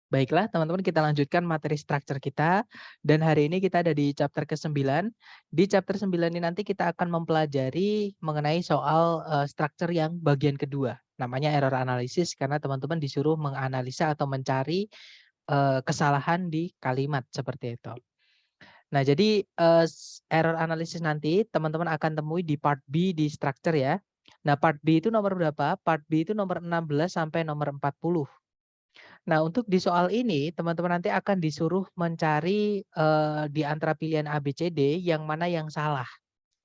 Baiklah, teman-teman kita lanjutkan materi structure kita. Dan hari ini kita ada di chapter ke-9. Di chapter 9 ini nanti kita akan mempelajari mengenai soal structure yang bagian kedua. Namanya error analysis karena teman-teman disuruh menganalisa atau mencari kesalahan di kalimat seperti itu. Nah, jadi error analysis nanti teman-teman akan temui di part B di structure ya. Nah, part B itu nomor berapa? Part B itu nomor 16 sampai nomor 40. Nah, untuk di soal ini teman-teman nanti akan disuruh mencari di antara pilihan A, B, C, D yang mana yang salah.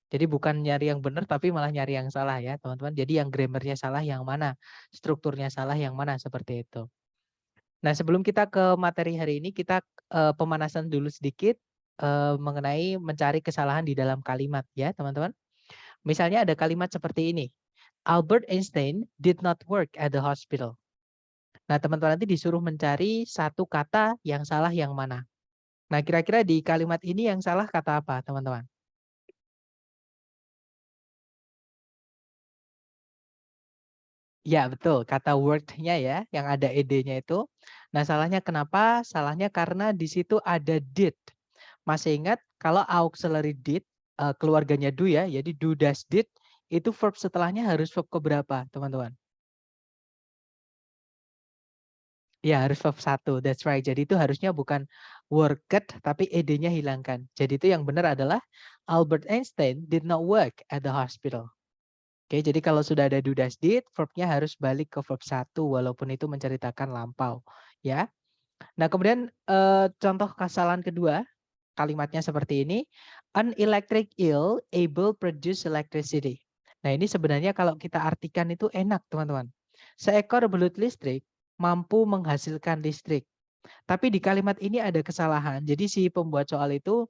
Jadi bukan nyari yang benar tapi malah nyari yang salah ya, teman-teman. Jadi yang grammarnya salah yang mana, strukturnya salah yang mana seperti itu. Nah, sebelum kita ke materi hari ini kita pemanasan dulu sedikit mengenai mencari kesalahan di dalam kalimat ya, teman-teman. Misalnya ada kalimat seperti ini. Albert Einstein did not work at the hospital. Nah, teman-teman nanti disuruh mencari satu kata yang salah yang mana. Nah, kira-kira di kalimat ini yang salah kata apa, teman-teman? Ya, betul. Kata word-nya ya, yang ada ed-nya itu. Nah, salahnya kenapa? Salahnya karena di situ ada did. Masih ingat kalau auxiliary did, keluarganya do ya, jadi do, does, did, itu verb setelahnya harus verb keberapa, teman-teman? Ya, harus verb 1, that's right. Jadi itu harusnya bukan worked, tapi ed-nya hilangkan. Jadi itu yang benar adalah Albert Einstein did not work at the hospital. Oke, jadi kalau sudah ada do, does, did, verbnya harus balik ke verb 1, walaupun itu menceritakan lampau. Ya. Nah, kemudian contoh kesalahan kedua, kalimatnya seperti ini. An electric eel able produce electricity. Nah, ini sebenarnya kalau kita artikan itu enak, teman-teman. Seekor belut listrik mampu menghasilkan listrik. Tapi di kalimat ini ada kesalahan. Jadi si pembuat soal itu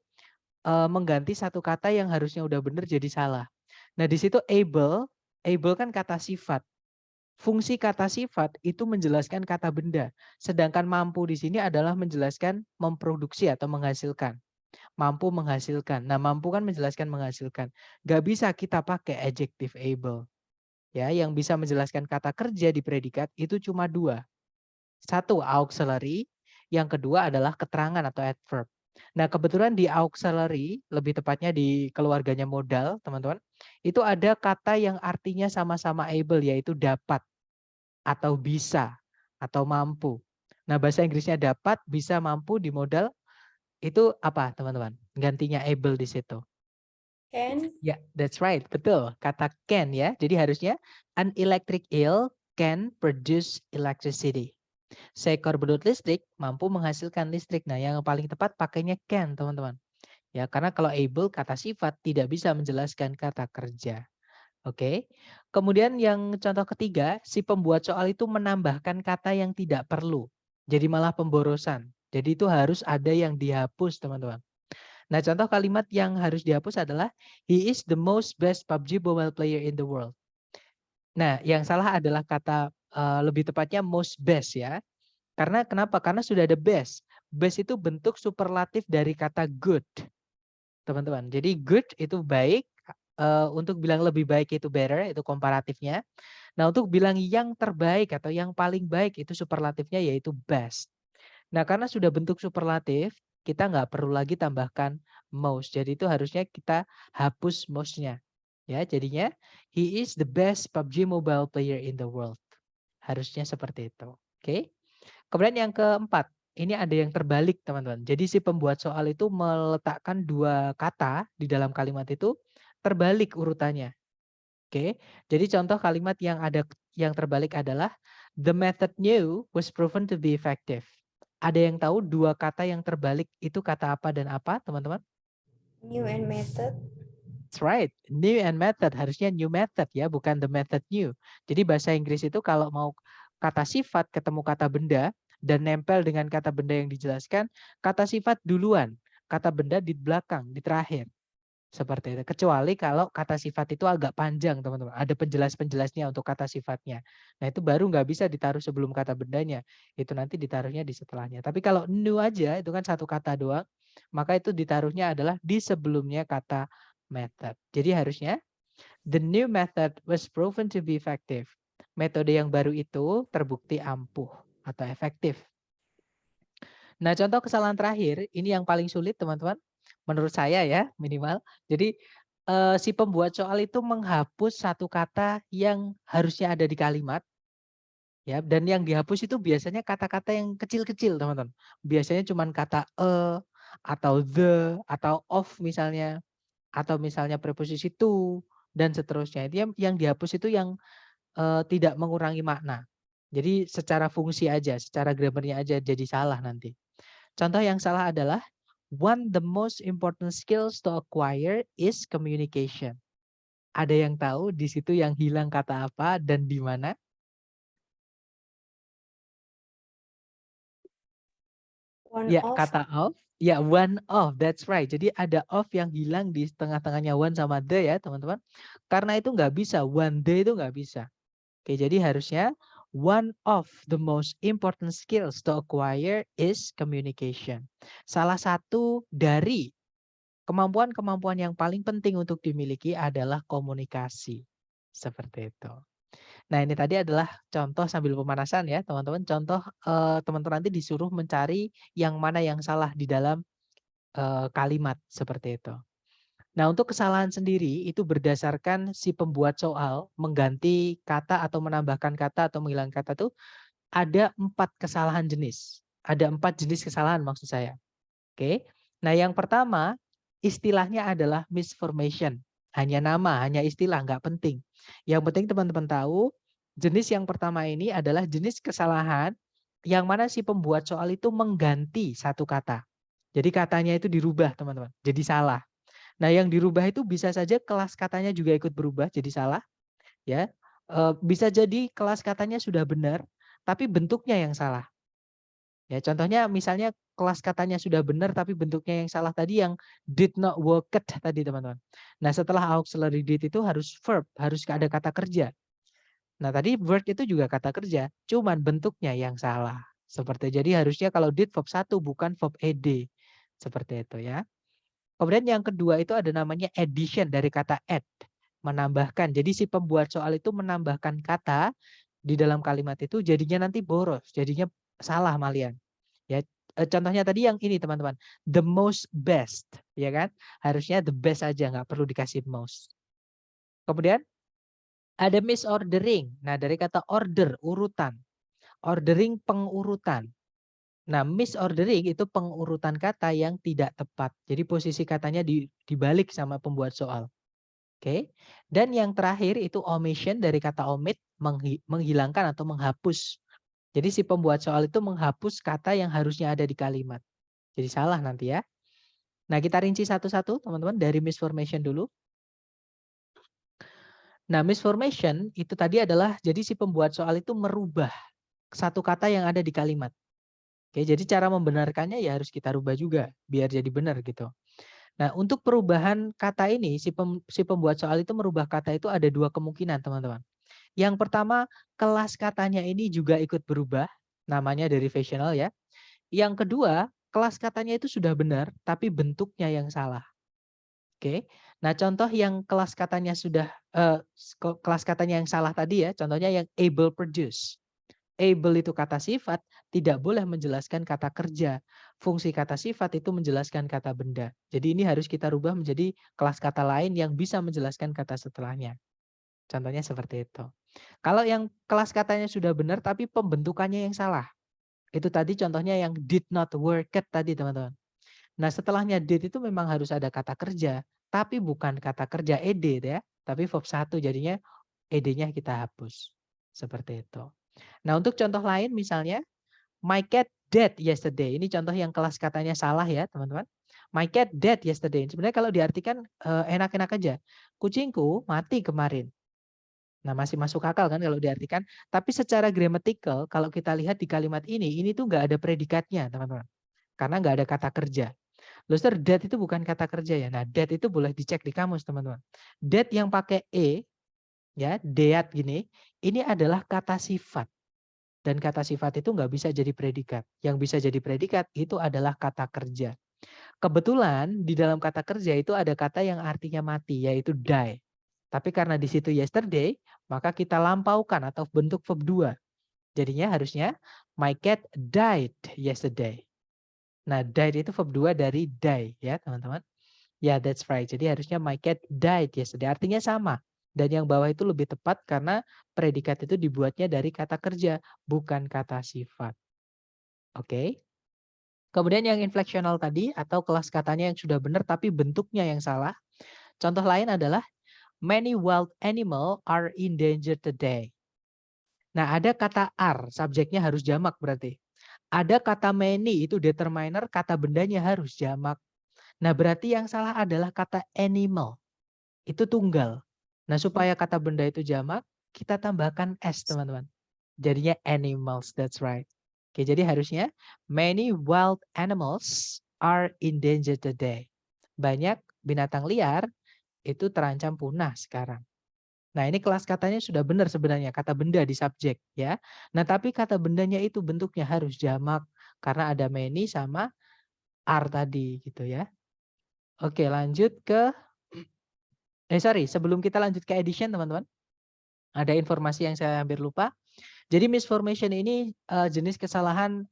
mengganti satu kata yang harusnya udah benar jadi salah. Nah, di situ able kan kata sifat. Fungsi kata sifat itu menjelaskan kata benda. Sedangkan mampu di sini adalah menjelaskan memproduksi atau menghasilkan. Mampu menghasilkan. Nah, mampu kan menjelaskan menghasilkan. Gak bisa kita pakai adjective able. Ya, yang bisa menjelaskan kata kerja di predikat itu cuma dua. Satu auxiliary, yang kedua adalah keterangan atau adverb. Nah, kebetulan di auxiliary, lebih tepatnya di keluarganya modal, teman-teman, itu ada kata yang artinya sama-sama able, yaitu dapat, atau bisa, atau mampu. Nah, bahasa Inggrisnya dapat, bisa, mampu di modal, itu apa, teman-teman? Gantinya able di situ. Can. Ya, that's right, betul. Kata can ya. Jadi harusnya an electric eel can produce electricity. Seekor belut listrik mampu menghasilkan listrik. Nah, yang paling tepat pakainya can, teman-teman. Ya, karena kalau able kata sifat tidak bisa menjelaskan kata kerja. Oke. Kemudian yang contoh ketiga, si pembuat soal itu menambahkan kata yang tidak perlu. Jadi malah pemborosan. Jadi itu harus ada yang dihapus, teman-teman. Nah, contoh kalimat yang harus dihapus adalah he is the most best PUBG mobile player in the world. Nah, yang salah adalah kata lebih tepatnya most best ya. Karena kenapa? Karena sudah ada best. Best itu bentuk superlatif dari kata good, teman-teman. Jadi good itu baik, untuk bilang lebih baik itu better, itu komparatifnya. Nah, untuk bilang yang terbaik atau yang paling baik itu superlatifnya yaitu best. Nah, karena sudah bentuk superlatif, kita nggak perlu lagi tambahkan most. Jadi itu harusnya kita hapus most-nya. Ya, jadinya he is the best PUBG mobile player in the world. Harusnya seperti itu. Oke. Kemudian yang keempat, ini ada yang terbalik, teman-teman. Jadi si pembuat soal itu meletakkan dua kata di dalam kalimat itu terbalik urutannya. Oke. Jadi contoh kalimat yang ada yang terbalik adalah the method new was proven to be effective. Ada yang tahu dua kata yang terbalik itu kata apa dan apa, teman-teman? New and method. That's right. New and method. Harusnya new method ya, bukan the method new. Jadi bahasa Inggris itu kalau mau kata sifat ketemu kata benda dan nempel dengan kata benda yang dijelaskan, kata sifat duluan, kata benda di belakang, di terakhir. Seperti itu. Kecuali kalau kata sifat itu agak panjang, teman-teman. Ada penjelas-penjelasnya untuk kata sifatnya. Nah, itu baru nggak bisa ditaruh sebelum kata bendanya. Itu nanti ditaruhnya di setelahnya. Tapi kalau new aja, itu kan satu kata doang, maka itu ditaruhnya adalah di sebelumnya kata method. Jadi harusnya, the new method was proven to be effective. Metode yang baru itu terbukti ampuh atau efektif. Nah, contoh kesalahan terakhir, ini yang paling sulit teman-teman, menurut saya ya minimal. Jadi si pembuat soal itu menghapus satu kata yang harusnya ada di kalimat, ya, dan yang dihapus itu biasanya kata-kata yang kecil-kecil teman-teman. Biasanya cuma kata atau the, atau of misalnya, atau misalnya preposisi to, dan seterusnya. Itu yang dihapus itu yang tidak mengurangi makna. Jadi secara fungsi aja, secara grammarnya aja jadi salah nanti. Contoh yang salah adalah one the most important skills to acquire is communication. Ada yang tahu di situ yang hilang kata apa dan di mana? One Ya, of. kata of. Ya, one of. That's right. Jadi ada of yang hilang di tengah-tengahnya one sama the ya, teman-teman. Karena itu nggak bisa. One the itu nggak bisa. Oke, jadi harusnya one of the most important skills to acquire is communication. Salah satu dari kemampuan-kemampuan yang paling penting untuk dimiliki adalah komunikasi. Seperti itu. Nah, ini tadi adalah contoh sambil pemanasan ya, teman-teman. Contoh teman-teman nanti disuruh mencari yang mana yang salah di dalam kalimat seperti itu. Nah, untuk kesalahan sendiri itu berdasarkan si pembuat soal mengganti kata atau menambahkan kata atau menghilangkan kata itu ada 4 kesalahan jenis. Ada 4 jenis kesalahan maksud saya. Oke. Nah, yang pertama istilahnya adalah misformation. Hanya nama, hanya istilah, nggak penting. Yang penting teman-teman tahu jenis yang pertama ini adalah jenis kesalahan yang mana si pembuat soal itu mengganti satu kata. Jadi katanya itu dirubah teman-teman, jadi salah. Nah, yang dirubah itu bisa saja kelas katanya juga ikut berubah jadi salah, ya. Bisa jadi kelas katanya sudah benar, tapi bentuknya yang salah. Ya, contohnya misalnya kelas katanya sudah benar tapi bentuknya yang salah tadi yang did not worked tadi teman-teman. Nah, setelah auxiliary did itu harus verb, harus ada kata kerja. Nah, tadi work itu juga kata kerja, cuman bentuknya yang salah. Seperti jadi harusnya kalau did verb 1 bukan verb ed. Seperti itu ya. Kemudian yang kedua itu ada namanya addition dari kata add, menambahkan. Jadi si pembuat soal itu menambahkan kata di dalam kalimat itu jadinya nanti boros, jadinya salah malian. Ya, contohnya tadi yang ini teman-teman, the most best, ya kan? Harusnya the best aja, nggak perlu dikasih most. Kemudian ada misordering. Nah, dari kata order, urutan. Ordering, pengurutan. Nah, misordering itu pengurutan kata yang tidak tepat. Jadi posisi katanya dibalik sama pembuat soal. Oke. Dan yang terakhir itu omission dari kata omit, menghilangkan atau menghapus. Jadi si pembuat soal itu menghapus kata yang harusnya ada di kalimat. Jadi salah nanti ya. Nah, kita rinci satu-satu teman-teman dari misformation dulu. Nah, misformation itu tadi adalah jadi si pembuat soal itu merubah satu kata yang ada di kalimat. Oke, jadi cara membenarkannya ya harus kita rubah juga biar jadi benar gitu. Nah, untuk perubahan kata ini si pembuat soal itu merubah kata itu ada 2 kemungkinan, teman-teman. Yang pertama, kelas katanya ini juga ikut berubah, namanya derivational ya. Yang kedua, kelas katanya itu sudah benar tapi bentuknya yang salah. Oke. Nah, contoh yang kelas katanya sudah kelas katanya yang salah tadi ya, contohnya yang able produce. Able itu kata sifat, tidak boleh menjelaskan kata kerja. Fungsi kata sifat itu menjelaskan kata benda. Jadi ini harus kita rubah menjadi kelas kata lain yang bisa menjelaskan kata setelahnya. Contohnya seperti itu. Kalau yang kelas katanya sudah benar tapi pembentukannya yang salah. Itu tadi contohnya yang did not work it tadi teman-teman. Nah, setelahnya did itu memang harus ada kata kerja, tapi bukan kata kerja ed ya, tapi verb 1 jadinya ed-nya kita hapus. Seperti itu. Nah, untuk contoh lain misalnya my cat died yesterday. Ini contoh yang kelas katanya salah ya, teman-teman. My cat died yesterday. Sebenarnya kalau diartikan enak-enak aja. Kucingku mati kemarin. Nah, masih masuk akal kan kalau diartikan. Tapi secara grammatical, kalau kita lihat di kalimat ini tuh nggak ada predikatnya, teman-teman. Karena nggak ada kata kerja. Loster dead itu bukan kata kerja ya. Nah, dead itu boleh dicek di kamus, teman-teman. Dead yang pakai e, ya, dead gini, ini adalah kata sifat. Dan kata sifat itu nggak bisa jadi predikat. Yang bisa jadi predikat itu adalah kata kerja. Kebetulan di dalam kata kerja itu ada kata yang artinya mati, yaitu die. Tapi karena di situ yesterday, maka kita lampaukan atau bentuk verb 2. Jadinya harusnya my cat died yesterday. Nah, died itu verb 2 dari die ya, teman-teman. Ya, that's right. Jadi harusnya my cat died yesterday. Artinya sama. Dan yang bawah itu lebih tepat karena predikat itu dibuatnya dari kata kerja, bukan kata sifat. Oke. Kemudian yang infleksional tadi atau kelas katanya yang sudah benar tapi bentuknya yang salah. Contoh lain adalah many wild animal are endangered today. Nah, ada kata are, subjeknya harus jamak berarti. Ada kata many itu determiner, kata bendanya harus jamak. Nah, berarti yang salah adalah kata animal. Itu tunggal. Nah, supaya kata benda itu jamak, kita tambahkan s, teman-teman. Jadinya animals, that's right. Oke, jadi harusnya many wild animals are endangered today. Banyak binatang liar itu terancam punah sekarang. Nah, ini kelas katanya sudah benar sebenarnya, kata benda di subjek ya. Nah, tapi kata bendanya itu bentuknya harus jamak karena ada many sama are tadi gitu ya. Oke, lanjut ke sebelum kita lanjut ke edition, teman-teman. Ada informasi yang saya hampir lupa. Jadi misformation ini jenis kesalahan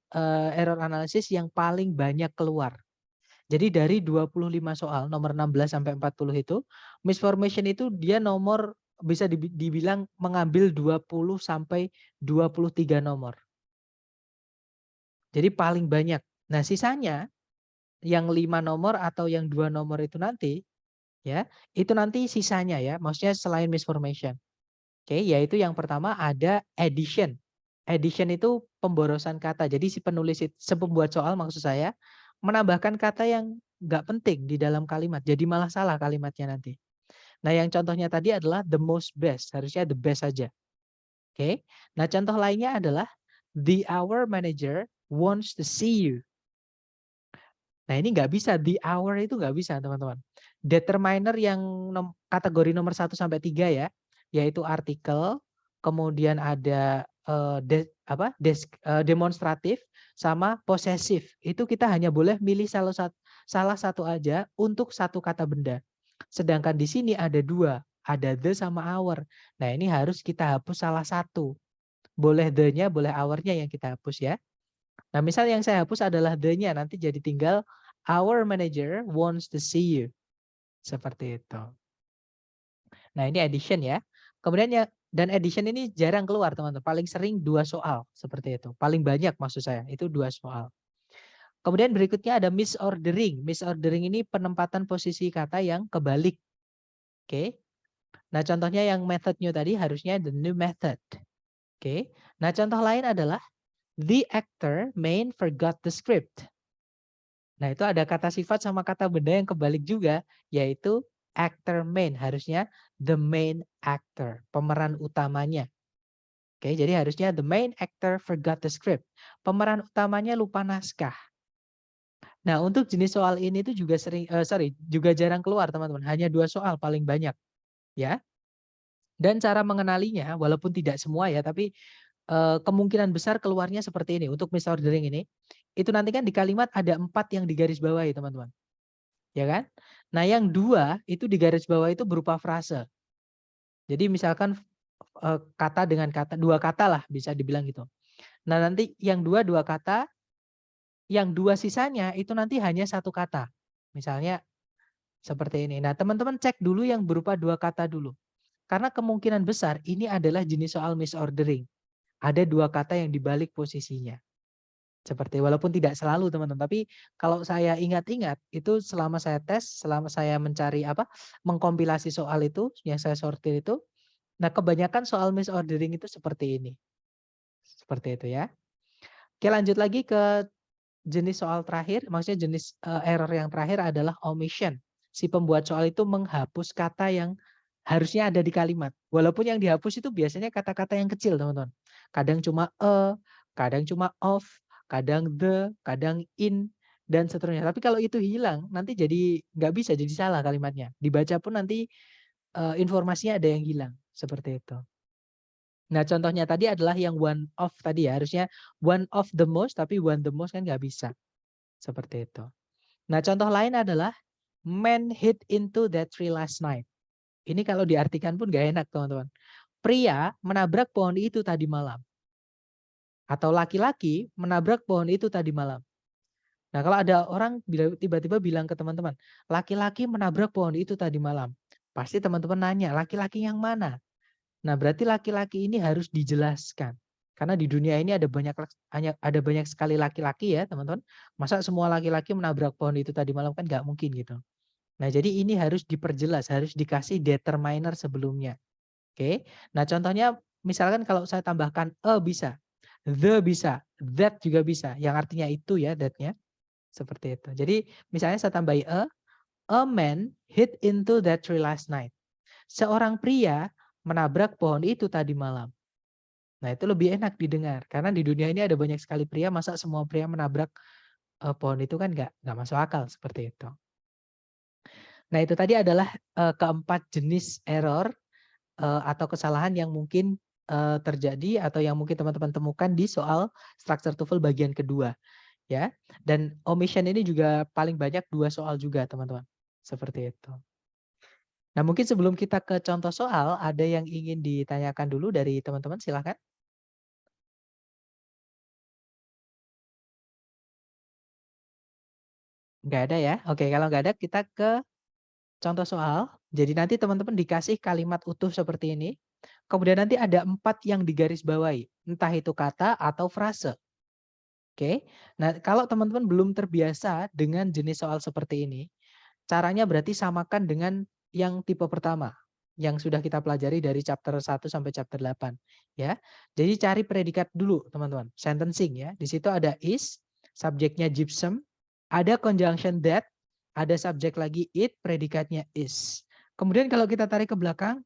error analysis yang paling banyak keluar. Jadi dari 25 soal, nomor 16 sampai 40 itu, misformation itu dia nomor bisa dibilang mengambil 20 sampai 23 nomor. Jadi paling banyak. Nah, sisanya yang 5 nomor atau yang 2 nomor itu nanti ya, itu nanti sisanya ya, maksudnya selain misformation. Oke, yaitu yang pertama ada addition. Addition itu pemborosan kata. Jadi si penulis, si pembuat soal maksud saya, menambahkan kata yang nggak penting di dalam kalimat. Jadi malah salah kalimatnya nanti. Nah, yang contohnya tadi adalah the most best. Harusnya the best saja. Oke. Nah, contoh lainnya adalah the hour manager wants to see you. Nah, ini nggak bisa, the hour itu nggak bisa, teman-teman. Determiner yang kategori nomor 1 sampai 3 ya, yaitu artikel, kemudian ada demonstratif sama posesif. Itu kita hanya boleh milih salah satu aja untuk satu kata benda. Sedangkan di sini ada 2, ada the sama our. Nah, ini harus kita hapus salah satu. Boleh the-nya, boleh our-nya yang kita hapus ya. Nah, misal yang saya hapus adalah the-nya, nanti jadi tinggal our manager wants to see you. Seperti itu. Nah, ini addition ya. Kemudian ya, dan addition ini jarang keluar, teman-teman. Paling sering 2 soal, seperti itu. Paling banyak maksud saya, itu 2 soal. Kemudian berikutnya ada misordering. Misordering ini penempatan posisi kata yang kebalik. Oke. Nah, contohnya yang method new tadi harusnya the new method. Oke. Nah, contoh lain adalah the actor main forgot the script. Nah, itu ada kata sifat sama kata benda yang kebalik juga, yaitu actor main. Harusnya the main actor, pemeran utamanya. Oke, jadi harusnya the main actor forgot the script. Pemeran utamanya lupa naskah. Nah, untuk jenis soal ini itu juga juga jarang keluar, teman-teman. Hanya 2 soal paling banyak, ya. Dan cara mengenalinya, walaupun tidak semua ya, tapi kemungkinan besar keluarnya seperti ini. Untuk misordering ini, itu nanti kan di kalimat ada 4 yang digaris bawahi, teman-teman. Ya kan? Nah, yang 2 itu di garis bawah itu berupa frase. Jadi misalkan kata dengan kata, 2 kata lah bisa dibilang gitu. Nah, nanti yang 2 kata, yang 2 sisanya itu nanti hanya 1 kata. Misalnya seperti ini. Nah, teman-teman cek dulu yang berupa 2 kata dulu. Karena kemungkinan besar ini adalah jenis soal misordering. Ada 2 kata yang dibalik posisinya. Seperti walaupun tidak selalu, teman-teman, tapi kalau saya ingat-ingat itu selama saya tes, selama saya mencari mengkompilasi soal itu yang saya sortir itu, nah kebanyakan soal misordering itu seperti ini. Seperti itu ya. Oke, lanjut lagi ke jenis soal terakhir, maksudnya jenis error yang terakhir adalah omission. Si pembuat soal itu menghapus kata yang harusnya ada di kalimat. Walaupun yang dihapus itu biasanya kata-kata yang kecil, teman-teman. Kadang cuma kadang cuma of, kadang the, kadang in, dan seterusnya. Tapi kalau itu hilang, nanti jadi nggak bisa, jadi salah kalimatnya. Dibaca pun nanti informasinya ada yang hilang. Seperti itu. Nah, contohnya tadi adalah yang one of tadi ya. Harusnya one of the most, tapi one the most kan nggak bisa. Seperti itu. Nah, contoh lain adalah man hit into that tree last night. Ini kalau diartikan pun gak enak, teman-teman. Pria menabrak pohon itu tadi malam. Atau laki-laki menabrak pohon itu tadi malam. Nah, kalau ada orang tiba-tiba bilang ke teman-teman, laki-laki menabrak pohon itu tadi malam. Pasti teman-teman nanya, laki-laki yang mana? Nah, berarti laki-laki ini harus dijelaskan. Karena di dunia ini ada banyak sekali laki-laki ya, teman-teman. Masa semua laki-laki menabrak pohon itu tadi malam, kan nggak mungkin gitu. Nah, jadi ini harus diperjelas, harus dikasih determiner sebelumnya. Oke. Nah, contohnya misalkan kalau saya tambahkan bisa, the bisa, that juga bisa. Yang artinya itu ya, that-nya. Seperti itu. Jadi misalnya saya tambahi a man hit into that tree last night. Seorang pria menabrak pohon itu tadi malam. Nah, itu lebih enak didengar karena di dunia ini ada banyak sekali pria, masa semua pria menabrak pohon itu kan nggak masuk akal seperti itu. Nah, itu tadi adalah keempat jenis error atau kesalahan yang mungkin terjadi atau yang mungkin teman-teman temukan di soal structure TOEFL bagian kedua. Ya, dan omission ini juga paling banyak 2 soal juga teman-teman, seperti itu. Nah, mungkin sebelum kita ke contoh soal, ada yang ingin ditanyakan dulu dari teman-teman, silakan. Nggak ada ya? Oke, kalau nggak ada kita ke contoh soal. Jadi nanti teman-teman dikasih kalimat utuh seperti ini, kemudian nanti ada 4 yang digarisbawahi, entah itu kata atau frase. Oke. Nah, kalau teman-teman belum terbiasa dengan jenis soal seperti ini, caranya berarti samakan dengan yang tipe pertama, yang sudah kita pelajari dari chapter 1 sampai chapter 8, ya. Jadi cari predikat dulu, teman-teman. Sentencing ya. Di situ ada is, subjeknya gypsum, ada conjunction that, ada subjek lagi it, predikatnya is. Kemudian kalau kita tarik ke belakang,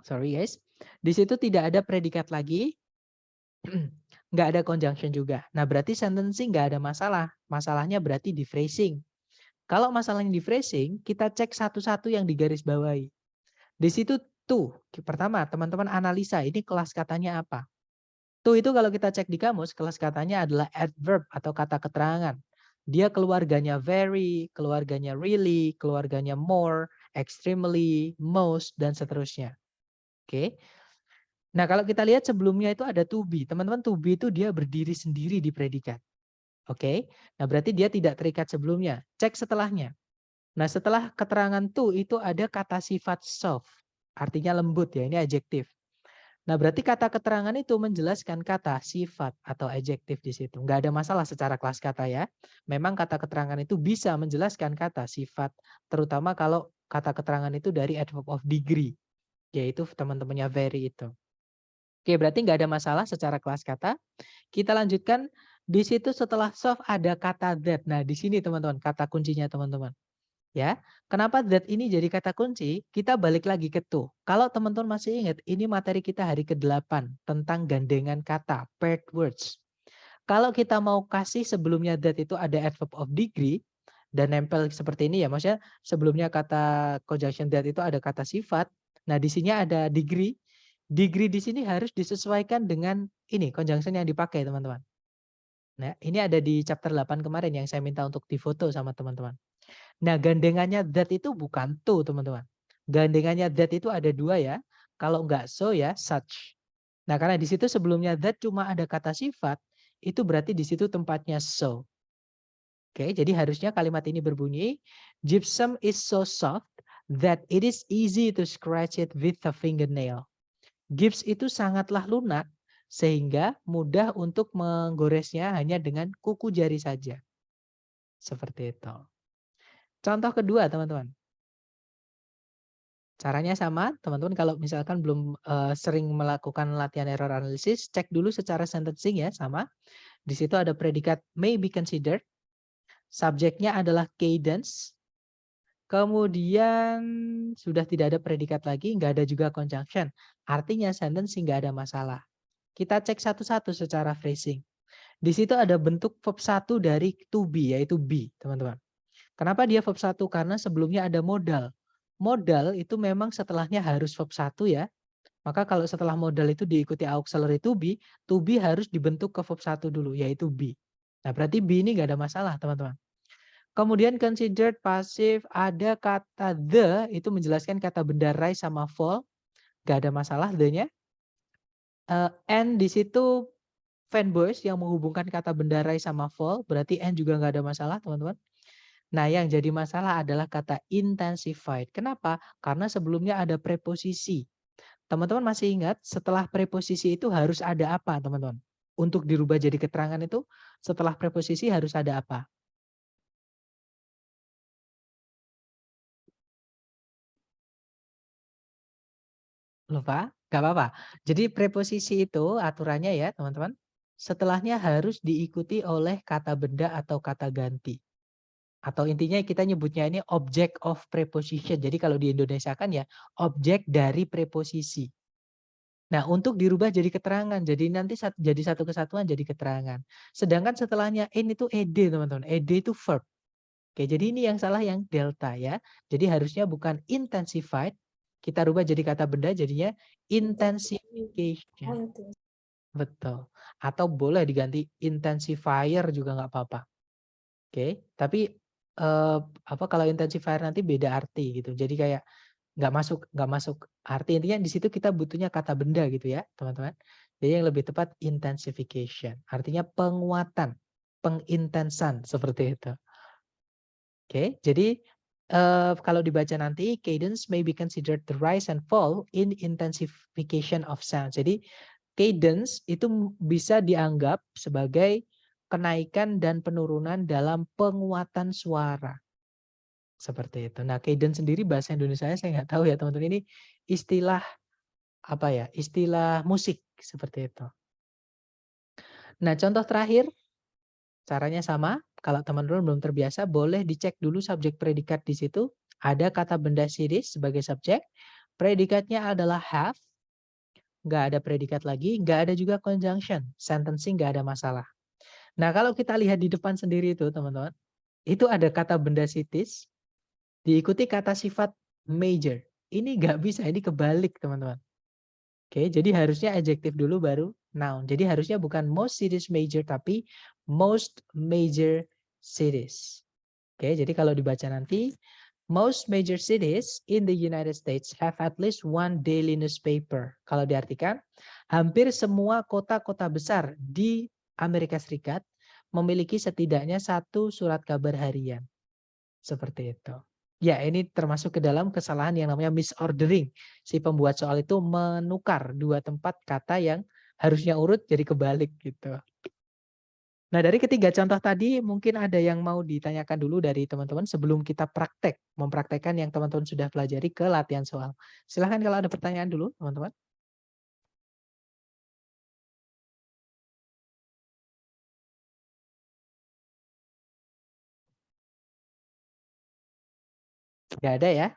sorry guys, di situ tidak ada predikat lagi, nggak ada conjunction juga. Nah, berarti sentencing nggak ada masalah. Masalahnya berarti di phrasing. Kalau masalahnya di phrasing, kita cek satu-satu yang digarisbawahi. Di situ tuh, pertama teman-teman analisa ini kelas katanya apa. Tuh itu kalau kita cek di kamus, kelas katanya adalah adverb atau kata keterangan. Dia keluarganya very, keluarganya really, keluarganya more, extremely, most, dan seterusnya. Oke. Nah, kalau kita lihat sebelumnya itu ada to be. Teman-teman, to be itu dia berdiri sendiri di predikat. Oke. Nah, berarti dia tidak terikat sebelumnya. Cek setelahnya. Nah, setelah keterangan to itu ada kata sifat soft. Artinya lembut ya, ini adjektif. Nah, berarti kata keterangan itu menjelaskan kata sifat atau adjektif di situ. Nggak ada masalah secara kelas kata ya. Memang kata keterangan itu bisa menjelaskan kata sifat. Terutama kalau kata keterangan itu dari adverb of degree. Yaitu teman-temannya very itu. Oke, berarti nggak ada masalah secara kelas kata. Kita lanjutkan. Di situ setelah soft ada kata that. Nah, di sini teman-teman, kata kuncinya teman-teman. Ya, kenapa that ini jadi kata kunci? Kita balik lagi ke tuh. Kalau teman-teman masih ingat, ini materi kita hari ke-8 tentang gandengan kata, paired words. Kalau kita mau kasih sebelumnya that itu ada adverb of degree dan nempel seperti ini ya, maksudnya sebelumnya kata conjunction that itu ada kata sifat. Nah, di sini ada degree. Degree di sini harus disesuaikan dengan ini conjunction yang dipakai, teman-teman. Nah, ini ada di chapter 8 kemarin yang saya minta untuk difoto sama teman-teman. Nah, gandengannya that itu bukan to, teman-teman. Gandengannya that itu ada 2 ya. Kalau enggak so ya such. Nah, karena di situ sebelumnya that cuma ada kata sifat, itu berarti di situ tempatnya so. Oke, jadi harusnya kalimat ini berbunyi, gypsum is so soft that it is easy to scratch it with a fingernail. Gips itu sangatlah lunak sehingga mudah untuk menggoresnya hanya dengan kuku jari saja. Seperti itu. Contoh kedua, teman-teman. Caranya sama, teman-teman kalau misalkan belum sering melakukan latihan error analysis, cek dulu secara sentencing ya, sama. Di situ ada predikat may be considered. Subjeknya adalah cadence. Kemudian sudah tidak ada predikat lagi, nggak ada juga conjunction. Artinya sentencing nggak ada masalah. Kita cek satu-satu secara phrasing. Di situ ada bentuk verb 1 dari to be, yaitu be, teman-teman. Kenapa dia verb 1? Karena sebelumnya ada modal. Modal itu memang setelahnya harus verb 1 ya. Maka kalau setelah modal itu diikuti auxiliary to be harus dibentuk ke verb 1 dulu, yaitu be. Nah, berarti be ini nggak ada masalah, teman-teman. Kemudian considered passive, ada kata the, itu menjelaskan kata benda rise sama fall. Nggak ada masalah the-nya. And di situ fanboys yang menghubungkan kata bendarai sama fall, berarti N juga nggak ada masalah, teman-teman. Nah, yang jadi masalah adalah kata intensified. Kenapa? Karena sebelumnya ada preposisi. Teman-teman masih ingat setelah preposisi itu harus ada apa, teman-teman? Untuk dirubah jadi keterangan itu setelah preposisi harus ada apa? Lupa? Gak apa-apa. Jadi preposisi itu aturannya ya, teman-teman. Setelahnya harus diikuti oleh kata benda atau kata ganti. Atau intinya kita nyebutnya ini object of preposition. Jadi kalau di Indonesia kan ya objek dari preposisi. Nah, untuk dirubah jadi keterangan. Jadi nanti jadi satu kesatuan jadi keterangan. Sedangkan setelahnya in itu ed, teman-teman. Ed itu verb. Oke, jadi ini yang salah yang delta ya. Jadi harusnya bukan intensified, kita rubah jadi kata benda jadinya intensification. Oh, itu. Betul. Atau boleh diganti intensifier juga nggak apa-apa. Oke, tapi apa kalau intensifier nanti beda arti gitu. Jadi kayak nggak masuk arti, intinya di situ kita butuhnya kata benda gitu ya, teman-teman. Jadi yang lebih tepat intensification, artinya penguatan, pengintensan seperti itu. Oke, jadi kalau dibaca nanti cadence may be considered the rise and fall in intensification of sound. Jadi cadence itu bisa dianggap sebagai kenaikan dan penurunan dalam penguatan suara. Seperti itu. Nah, cadence sendiri bahasa Indonesia saya nggak tahu ya teman-teman. Ini istilah apa ya? Istilah musik seperti itu. Nah, contoh terakhir caranya sama. Kalau teman-teman belum terbiasa, boleh dicek dulu subjek predikat di situ. Ada kata benda series sebagai subjek. Predikatnya adalah have. Nggak ada predikat lagi. Nggak ada juga conjunction. Sentencing nggak ada masalah. Nah, kalau kita lihat di depan sendiri itu, teman-teman. Itu ada kata benda sitis. Diikuti kata sifat major. Ini nggak bisa. Ini kebalik, teman-teman. Oke, jadi harusnya adjektif dulu baru noun. Jadi harusnya bukan most cities major, tapi most major cities. Oke, jadi kalau dibaca nanti, most major cities in the United States have at least one daily newspaper. Kalau diartikan, hampir semua kota-kota besar di Amerika Serikat memiliki setidaknya satu surat kabar harian. Seperti itu. Ya, ini termasuk ke dalam kesalahan yang namanya misordering. Si pembuat soal itu menukar dua tempat kata yang harusnya urut jadi kebalik gitu. Nah, dari ketiga contoh tadi mungkin ada yang mau ditanyakan dulu dari teman-teman sebelum kita mempraktekkan yang teman-teman sudah pelajari ke latihan soal. Silahkan kalau ada pertanyaan dulu, teman-teman. Nggak ada ya?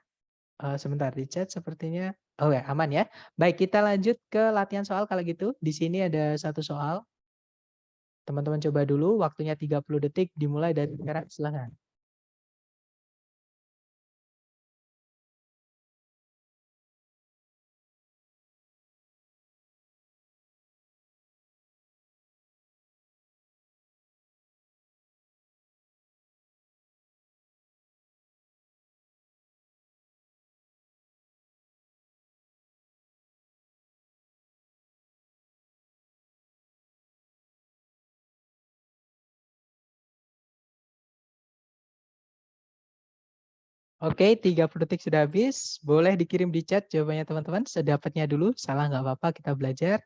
Sebentar di chat sepertinya. Oh ya, aman ya. Baik, kita lanjut ke latihan soal kalau gitu. Di sini ada satu soal. Teman-teman coba dulu, waktunya 30 detik, dimulai dari sekarang, silahkan. Oke, 30 detik sudah habis. Boleh dikirim di chat jawabannya teman-teman. Sedapatnya dulu, salah nggak apa-apa, kita belajar.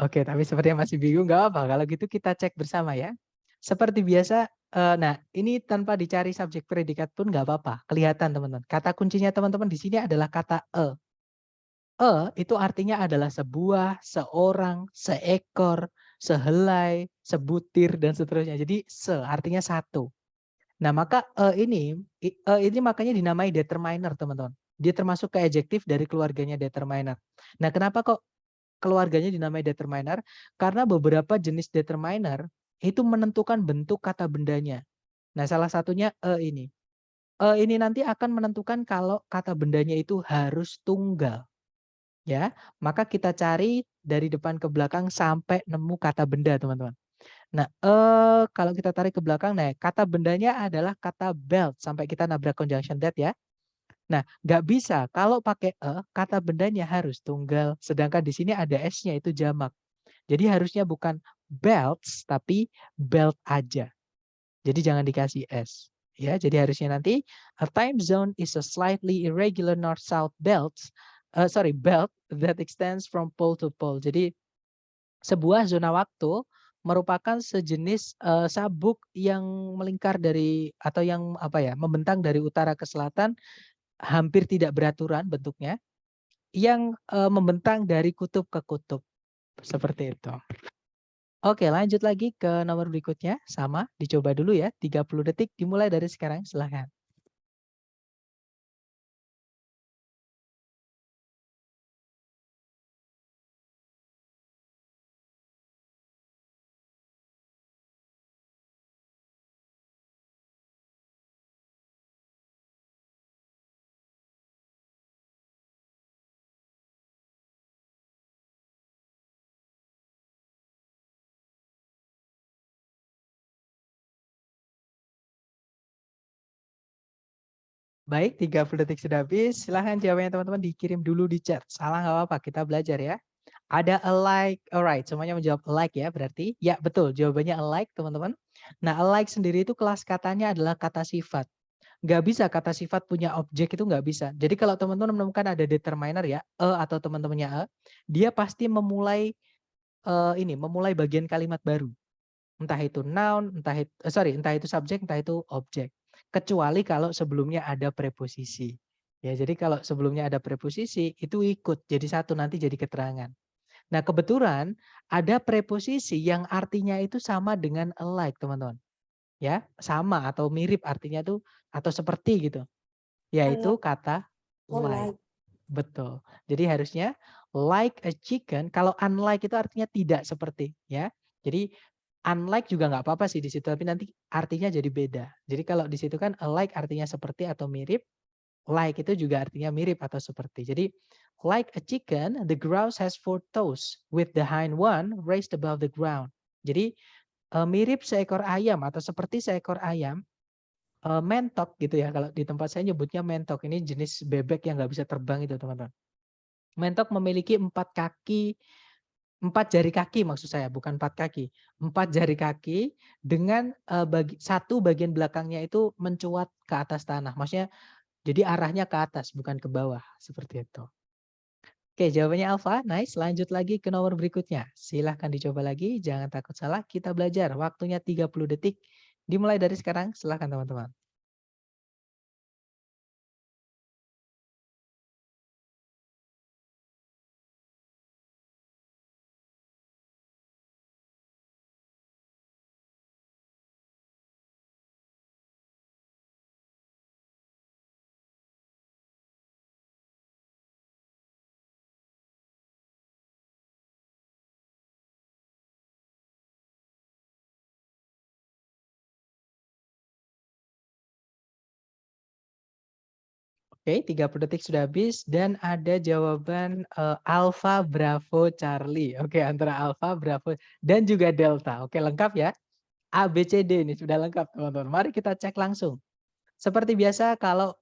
Oke, tapi sepertinya masih bingung, nggak apa-apa. Kalau gitu kita cek bersama ya. Seperti biasa, nah ini tanpa dicari subjek predikat pun nggak apa-apa. Kelihatan teman-teman. Kata kuncinya teman-teman di sini adalah kata e. E itu artinya adalah sebuah, seorang, seekor, sehelai, sebutir, dan seterusnya. Jadi artinya satu. Nah, maka ini makanya dinamai determiner, teman-teman. Dia termasuk ke adjektif dari keluarganya determiner. Nah, kenapa kok keluarganya dinamai determiner? Karena beberapa jenis determiner itu menentukan bentuk kata bendanya. Nah, salah satunya ini. Ini nanti akan menentukan kalau kata bendanya itu harus tunggal. Ya, maka kita cari dari depan ke belakang sampai nemu kata benda, teman-teman. Nah, kalau kita tarik ke belakang, nah kata bendanya adalah kata belt sampai kita nabrak conjunction that ya. Nah, nggak bisa kalau pakai kata bendanya harus tunggal. Sedangkan di sini ada s-nya itu jamak. Jadi harusnya bukan belts tapi belt aja. Jadi jangan dikasih S. Ya, jadi harusnya nanti a time zone is a slightly irregular north-south belt that extends from pole to pole. Jadi sebuah zona waktu merupakan sejenis sabuk yang melingkar dari atau yang membentang dari utara ke selatan, hampir tidak beraturan bentuknya, yang membentang dari kutub ke kutub seperti itu. Oke, lanjut lagi ke nomor berikutnya. Sama, dicoba dulu ya. 30 detik dimulai dari sekarang. Silahkan. Baik, 30 detik sudah habis. Silahkan jawabannya teman-teman dikirim dulu di chat. Salah nggak apa-apa, kita belajar ya. Ada alike, alright, semuanya menjawab alike ya berarti. Ya betul, jawabannya alike teman-teman. Nah alike sendiri itu kelas katanya adalah kata sifat. Nggak bisa kata sifat punya objek itu nggak bisa. Jadi kalau teman-teman menemukan ada determiner ya, atau teman-temannya dia pasti memulai memulai bagian kalimat baru. Entah itu noun, entah itu subjek, entah itu objek. Kecuali kalau sebelumnya ada preposisi. Ya, jadi kalau sebelumnya ada preposisi itu ikut jadi satu nanti jadi keterangan. Nah, kebetulan ada preposisi yang artinya itu sama dengan alike, teman-teman. Ya, sama atau mirip artinya tuh atau seperti gitu. Yaitu Unlike. kata Oh, like. like. Betul. Jadi harusnya like a chicken, kalau unlike itu artinya tidak seperti, ya. Jadi unlike juga nggak apa-apa sih di situ, tapi nanti artinya jadi beda. Jadi kalau di situ kan alike artinya seperti atau mirip, like itu juga artinya mirip atau seperti. Jadi like a chicken, the grouse has 4 toes with the hind one raised above the ground. Jadi mirip seekor ayam atau seperti seekor ayam, mentok gitu ya. Kalau di tempat saya nyebutnya mentok. Ini jenis bebek yang nggak bisa terbang itu teman-teman. Mentok memiliki 4 jari kaki maksud saya, bukan 4 kaki. 4 jari kaki dengan satu bagian belakangnya itu mencuat ke atas tanah. Maksudnya jadi arahnya ke atas bukan ke bawah, seperti itu. Oke, jawabannya Alfa. Nice. Lanjut lagi ke nomor berikutnya. Silahkan dicoba lagi, jangan takut salah. Kita belajar. Waktunya 30 detik. Dimulai dari sekarang. Silahkan teman-teman. Oke, 30 detik sudah habis dan ada jawaban Alpha, Bravo, Charlie. Oke, antara Alpha, Bravo, dan juga Delta. Oke, lengkap ya. A, B, C, D ini sudah lengkap teman-teman. Mari kita cek langsung. Seperti biasa kalau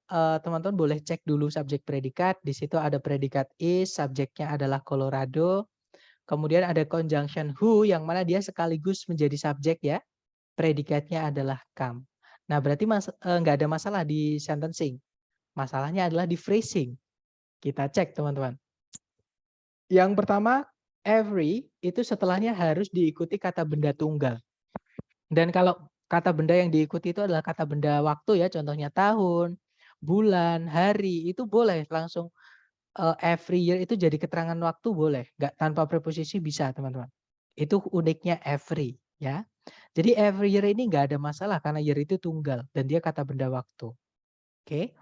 teman-teman boleh cek dulu subjek predikat. Di situ ada predikat is, subjeknya adalah Colorado. Kemudian ada conjunction who yang mana dia sekaligus menjadi subjek ya. Predikatnya adalah come. Nah, berarti nggak ada masalah di sentencing. Masalahnya adalah di phrasing. Kita cek teman-teman. Yang pertama, every itu setelahnya harus diikuti kata benda tunggal. Dan kalau kata benda yang diikuti itu adalah kata benda waktu ya, contohnya tahun, bulan, hari, itu boleh langsung every year itu jadi keterangan waktu boleh. Nggak tanpa preposisi bisa teman-teman. Itu uniknya every ya. Jadi every year ini nggak ada masalah karena year itu tunggal dan dia kata benda waktu. Oke.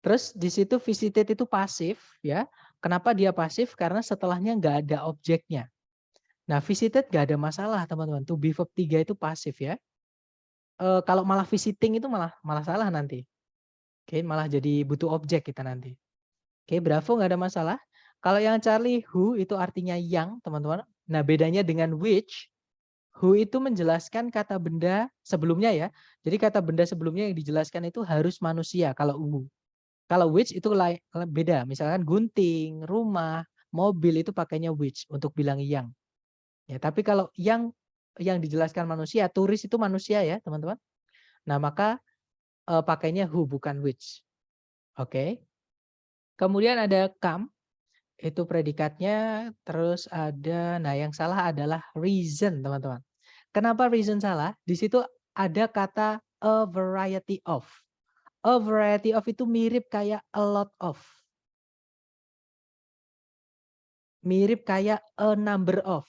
Terus di situ visited itu pasif ya. Kenapa dia pasif? Karena setelahnya nggak ada objeknya. Nah visited nggak ada masalah teman-teman. To be verb 3 itu pasif ya. Kalau malah visiting itu malah malah salah nanti. Oke, malah jadi butuh objek kita nanti. Oke, Bravo nggak ada masalah. Kalau yang Charlie, who itu artinya yang teman-teman. Nah bedanya dengan which, who itu menjelaskan kata benda sebelumnya ya. Jadi kata benda sebelumnya yang dijelaskan itu harus manusia kalau who. Kalau which itu beda. Misalkan gunting, rumah, mobil itu pakainya which untuk bilang yang. Ya, tapi kalau yang dijelaskan manusia, turis itu manusia ya, teman-teman. Nah, maka pakainya who bukan which. Oke. Kemudian ada come, itu predikatnya, terus ada, nah yang salah adalah reason, teman-teman. Kenapa reason salah? Di situ ada kata a variety of. A variety of itu mirip kayak a lot of. Mirip kayak a number of.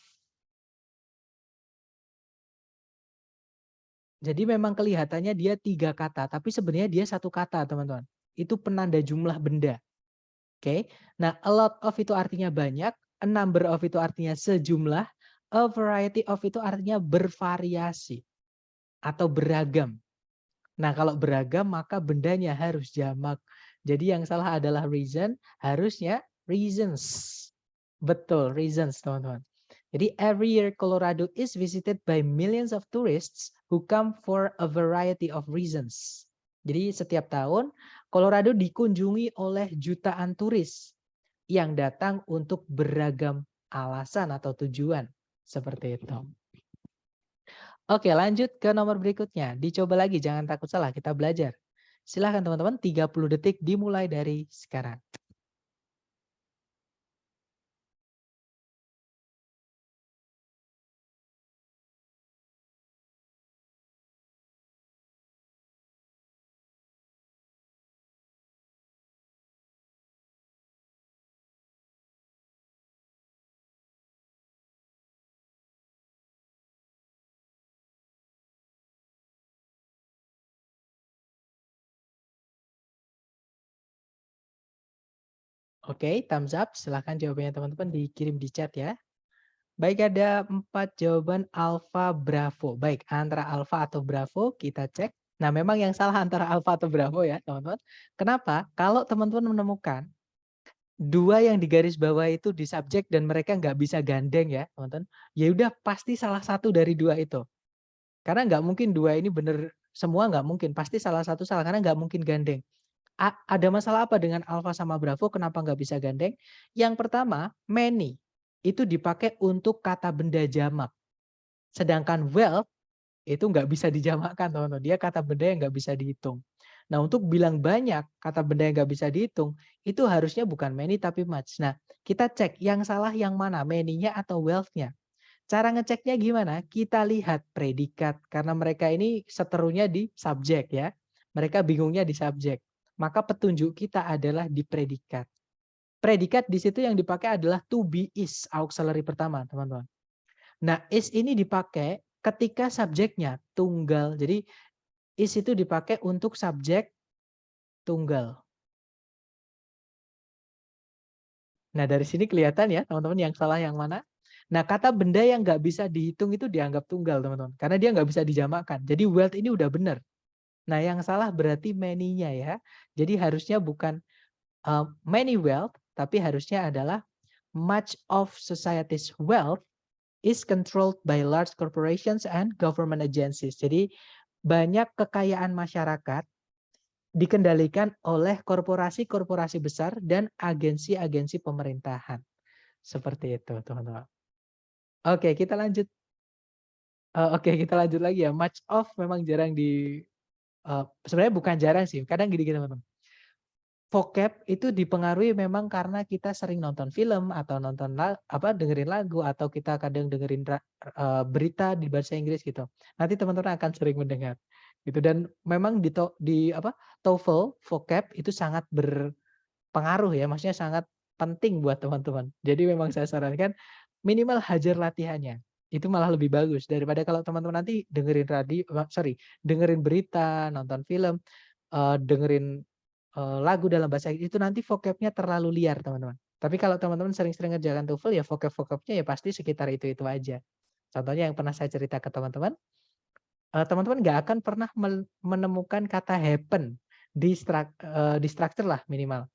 Jadi memang kelihatannya dia 3 kata, tapi sebenarnya dia 1 kata, teman-teman. Itu penanda jumlah benda. Oke. Nah, a lot of itu artinya banyak, a number of itu artinya sejumlah, a variety of itu artinya bervariasi atau beragam. Nah, kalau beragam maka bendanya harus jamak. Jadi yang salah adalah reason, harusnya reasons. Betul, reasons, teman-teman. Jadi every year Colorado is visited by millions of tourists who come for a variety of reasons. Jadi setiap tahun Colorado dikunjungi oleh jutaan turis yang datang untuk beragam alasan atau tujuan. Seperti itu. Oke, lanjut ke nomor berikutnya. Dicoba lagi, jangan takut salah, kita belajar. Silahkan teman-teman, 30 detik dimulai dari sekarang. Oke, thumbs up. Silahkan jawabannya teman-teman dikirim di chat ya. Baik, ada 4 jawaban Alfa Bravo. Baik, antara Alfa atau Bravo kita cek. Nah, memang yang salah antara Alfa atau Bravo ya, teman-teman. Kenapa? Kalau teman-teman menemukan 2 yang di garis bawah itu di subjek dan mereka nggak bisa gandeng ya, teman-teman. Ya udah pasti salah satu dari 2 itu. Karena nggak mungkin 2 ini benar semua nggak mungkin. Pasti salah satu salah karena nggak mungkin gandeng. Ada masalah apa dengan Alfa sama Bravo? Kenapa nggak bisa gandeng? Yang pertama, many itu dipakai untuk kata benda jamak. Sedangkan well itu nggak bisa dijamakkan, teman-teman. Dia kata benda yang nggak bisa dihitung. Nah, untuk bilang banyak kata benda yang nggak bisa dihitung, itu harusnya bukan many tapi much. Nah, kita cek yang salah yang mana, many-nya atau wealth-nya. Cara ngeceknya gimana? Kita lihat predikat, karena mereka ini seterunya di subjek ya. Mereka bingungnya di subjek. Maka petunjuk kita adalah di predikat. Predikat di situ yang dipakai adalah to be is, auxiliary pertama, teman-teman. Nah, is ini dipakai ketika subjeknya tunggal. Jadi is itu dipakai untuk subjek tunggal. Nah, dari sini kelihatan ya, teman-teman, yang salah yang mana. Nah, kata benda yang nggak bisa dihitung itu dianggap tunggal, teman-teman. Karena dia nggak bisa dijamakkan. Jadi wealth ini udah benar. Nah, yang salah berarti many-nya ya. Jadi harusnya bukan many wealth, tapi harusnya adalah much of society's wealth is controlled by large corporations and government agencies. Jadi banyak kekayaan masyarakat dikendalikan oleh korporasi-korporasi besar dan agensi-agensi pemerintahan. Seperti itu, teman-teman. Oke, kita lanjut. Oke, kita lanjut lagi ya. Much of memang jarang sebenarnya bukan jarang sih. Kadang gini, teman-teman. Vocab itu dipengaruhi memang karena kita sering nonton film atau nonton dengerin lagu atau kita kadang dengerin berita di bahasa Inggris gitu. Nanti teman-teman akan sering mendengar gitu, dan memang di TOEFL vocab itu sangat berpengaruh ya, maksudnya sangat penting buat teman-teman. Jadi memang saya sarankan minimal hajar latihannya. Itu malah lebih bagus daripada kalau teman-teman nanti dengerin berita, nonton film, dengerin lagu dalam bahasa Inggris itu nanti vocabnya terlalu liar, teman-teman. Tapi kalau teman-teman sering-sering ngerjakan TOEFL ya vocab-vocabnya ya pasti sekitar itu-itu aja. Contohnya yang pernah saya cerita ke teman-teman, teman-teman nggak akan pernah menemukan kata happen di structure lah minimal.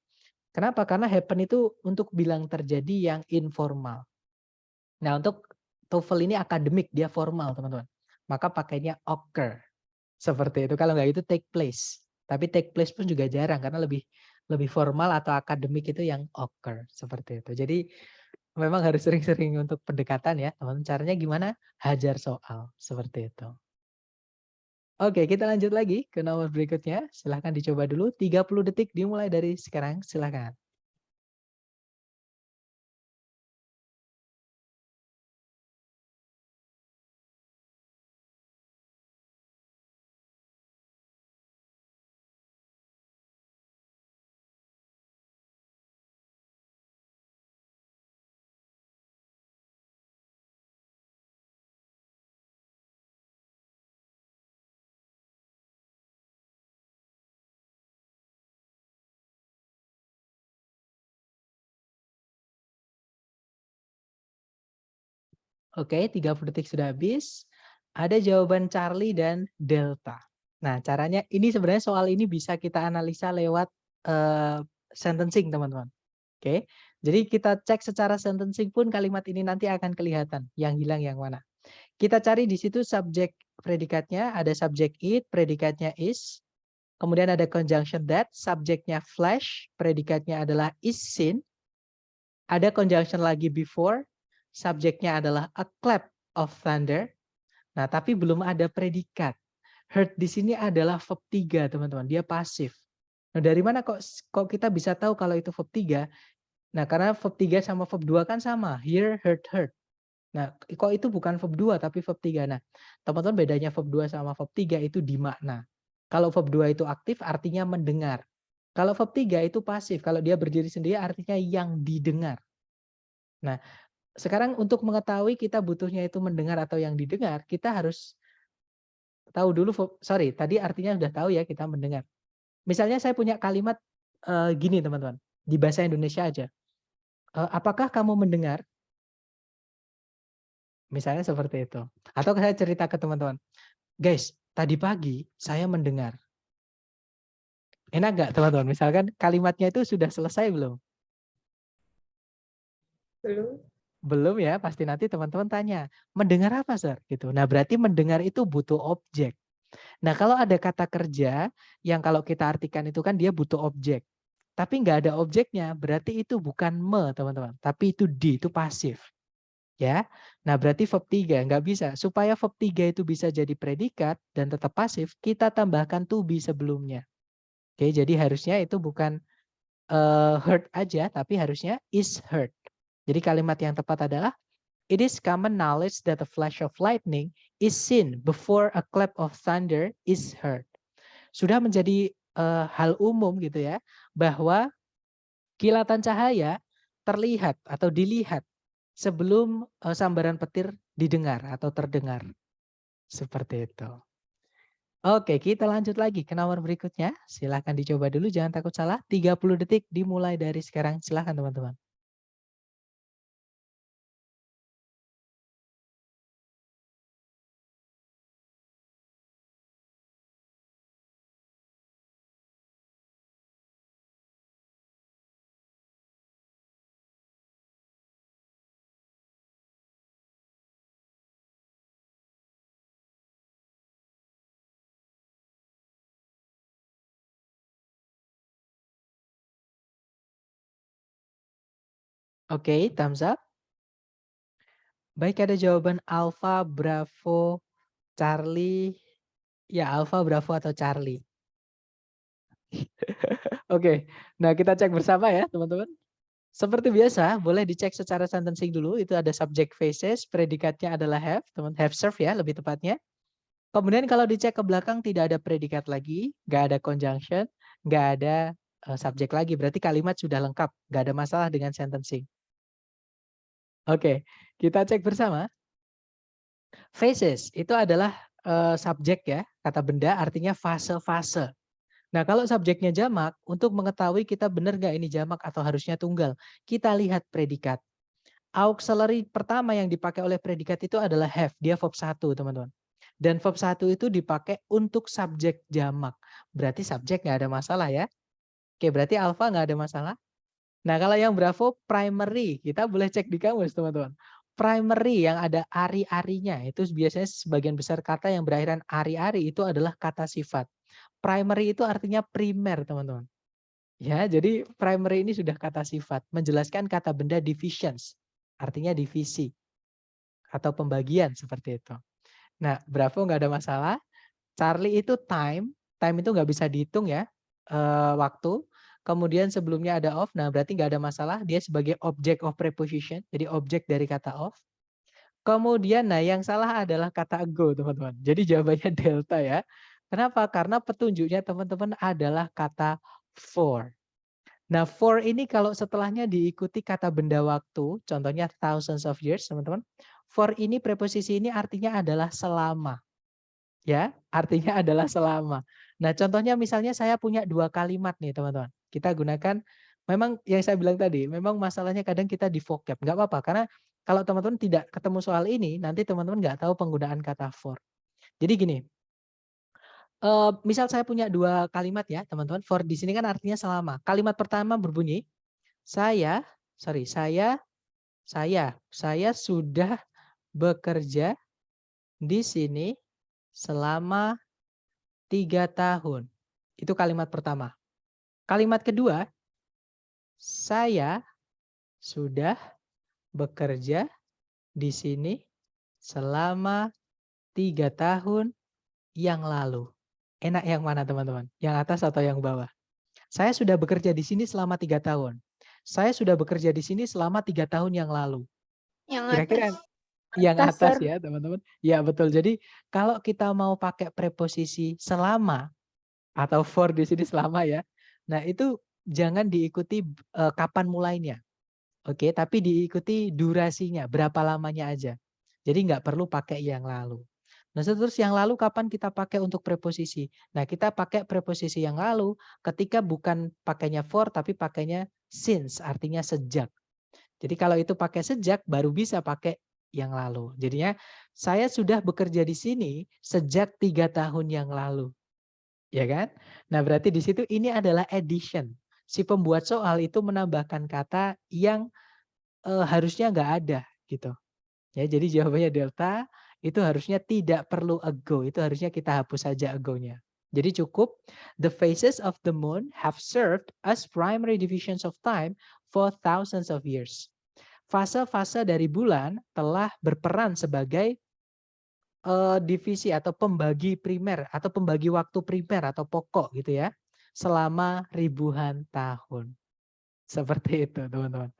Kenapa? Karena happen itu untuk bilang terjadi yang informal. Nah, untuk TOEFL ini akademik, dia formal, teman-teman. Maka pakainya occur. Seperti itu. Kalau nggak itu take place. Tapi take place pun juga jarang karena lebih formal atau akademik itu yang occur. Seperti itu. Jadi memang harus sering-sering untuk pendekatan ya, teman. Caranya gimana? Hajar soal, seperti itu. Oke, kita lanjut lagi ke nomor berikutnya. Silahkan dicoba dulu, 30 detik dimulai dari sekarang, silahkan. Oke, 30 detik sudah habis. Ada jawaban Charlie dan Delta. Nah, caranya ini sebenarnya soal ini bisa kita analisa lewat sentencing, teman-teman. Oke. Jadi kita cek secara sentencing pun kalimat ini nanti akan kelihatan yang hilang yang mana. Kita cari di situ subjek predikatnya, ada subjek it, predikatnya is. Kemudian ada conjunction that, subjeknya flash, predikatnya adalah is seen. Ada conjunction lagi before, subjeknya adalah a clap of thunder. Nah, tapi belum ada predikat. Heard di sini adalah verb 3, teman-teman. Dia pasif. Nah, dari mana kok kita bisa tahu kalau itu verb 3? Nah, karena verb 3 sama verb 2 kan sama. Hear, heard, heard. Nah, kok itu bukan verb 2 tapi verb 3. Nah, teman-teman bedanya verb 2 sama verb 3 itu di makna. Kalau verb 2 itu aktif artinya mendengar. Kalau verb 3 itu pasif. Kalau dia berdiri sendiri artinya yang didengar. Nah, sekarang untuk mengetahui kita butuhnya itu mendengar atau yang didengar, kita harus tahu dulu, sorry, tadi artinya sudah tahu ya kita mendengar. Misalnya saya punya kalimat gini teman-teman, di bahasa Indonesia aja. Apakah kamu mendengar? Misalnya seperti itu. Atau saya cerita ke teman-teman, guys, tadi pagi saya mendengar. Enak nggak teman-teman? Misalkan kalimatnya itu sudah selesai belum? Belum. Belum ya, pasti nanti teman-teman tanya, mendengar apa, Sir? Gitu. Nah, berarti mendengar itu butuh objek. Nah, kalau ada kata kerja yang kalau kita artikan itu kan dia butuh objek. Tapi nggak ada objeknya, berarti itu bukan me, teman-teman. Tapi itu di, itu pasif. Ya. Nah, berarti verb 3 nggak bisa. Supaya verb 3 itu bisa jadi predikat dan tetap pasif, kita tambahkan to be sebelumnya. Oke, jadi harusnya itu bukan heard aja, tapi harusnya is heard. Jadi kalimat yang tepat adalah it is common knowledge that a flash of lightning is seen before a clap of thunder is heard. Sudah menjadi hal umum gitu ya, bahwa kilatan cahaya terlihat atau dilihat sebelum sambaran petir didengar atau terdengar. Seperti itu. Oke, kita lanjut lagi ke nomor berikutnya. Silahkan dicoba dulu, jangan takut salah. 30 detik dimulai dari sekarang. Silahkan teman-teman. Oke, thumbs up. Baik, ada jawaban Alpha, Bravo, Charlie. Ya, Alpha, Bravo, atau Charlie. Oke, nah kita cek bersama ya teman-teman. Seperti biasa, boleh dicek secara sentencing dulu. Itu ada subject phases, predikatnya adalah have, teman have serve ya lebih tepatnya. Kemudian kalau dicek ke belakang tidak ada predikat lagi, nggak ada conjunction, nggak ada subjek lagi. Berarti kalimat sudah lengkap, nggak ada masalah dengan sentencing. Oke, kita cek bersama. Phases itu adalah subjek ya, kata benda artinya fase-fase. Nah, kalau subjeknya jamak, untuk mengetahui kita benar nggak ini jamak atau harusnya tunggal, kita lihat predikat. Auxiliary pertama yang dipakai oleh predikat itu adalah have, dia verb 1, teman-teman. Dan verb 1 itu dipakai untuk subjek jamak. Berarti subjek nggak ada masalah ya. Oke, berarti alpha nggak ada masalah. Nah, kalau yang bravo primary, kita boleh cek di kamus, teman-teman. Primary yang ada ari-arinya, itu biasanya sebagian besar kata yang berakhiran ari-ari itu adalah kata sifat. Primary itu artinya primer, teman-teman. Ya, jadi primary ini sudah kata sifat, menjelaskan kata benda divisions. artinya divisi atau pembagian seperti itu. Nah, Bravo nggak ada masalah. Charlie itu time itu nggak bisa dihitung ya, waktu. Kemudian sebelumnya ada of, nah berarti nggak ada masalah, dia sebagai object of preposition, jadi objek dari kata of. Kemudian, nah yang salah adalah kata ago, teman-teman. Jadi jawabannya delta ya. Kenapa? Karena petunjuknya teman-teman adalah kata for. Nah, for ini kalau setelahnya diikuti kata benda waktu, contohnya thousands of years, teman-teman. For ini preposisi ini artinya adalah selama. Ya, artinya adalah selama. Nah, contohnya misalnya saya punya 2 kalimat nih, teman-teman. Kita gunakan memang yang saya bilang tadi, memang masalahnya kadang kita di vocab, nggak apa-apa karena kalau teman-teman tidak ketemu soal ini, nanti teman-teman nggak tahu penggunaan kata for. Jadi gini, misal saya punya 2 kalimat ya, teman-teman. For di sini kan artinya selama. Kalimat pertama berbunyi, saya sorry, saya sudah bekerja di sini selama 3 tahun. Itu kalimat pertama. Kalimat kedua, saya sudah bekerja di sini selama 3 tahun yang lalu. Enak yang mana teman-teman? Yang atas atau yang bawah? Saya sudah bekerja di sini selama 3 tahun. Saya sudah bekerja di sini selama 3 tahun yang lalu. Yang Kira-kira atas. yang Atas, atas Sir. ya teman-teman? Ya betul. Jadi kalau kita mau pakai preposisi selama atau for di sini selama ya. Nah itu jangan diikuti kapan mulainya. Oke, tapi diikuti durasinya, berapa lamanya aja. Jadi nggak perlu pakai yang lalu. Nah, terus yang lalu kapan kita pakai untuk preposisi? Nah, kita pakai preposisi yang lalu ketika bukan pakainya for tapi pakainya since, artinya sejak. Jadi kalau itu pakai sejak baru bisa pakai yang lalu. Jadinya saya sudah bekerja di sini sejak 3 tahun yang lalu. Ya kan? Nah, berarti di situ ini adalah addition. Si pembuat soal itu menambahkan kata yang harusnya nggak ada gitu. Ya, jadi jawabannya delta itu harusnya tidak perlu ago, itu harusnya kita hapus saja ago-nya. Jadi cukup the phases of the moon have served as primary divisions of time for thousands of years. Fase-fase dari bulan telah berperan sebagai divisi atau pembagi primer atau pembagi waktu primer atau pokok gitu ya, selama ribuan tahun. Seperti itu, teman-teman.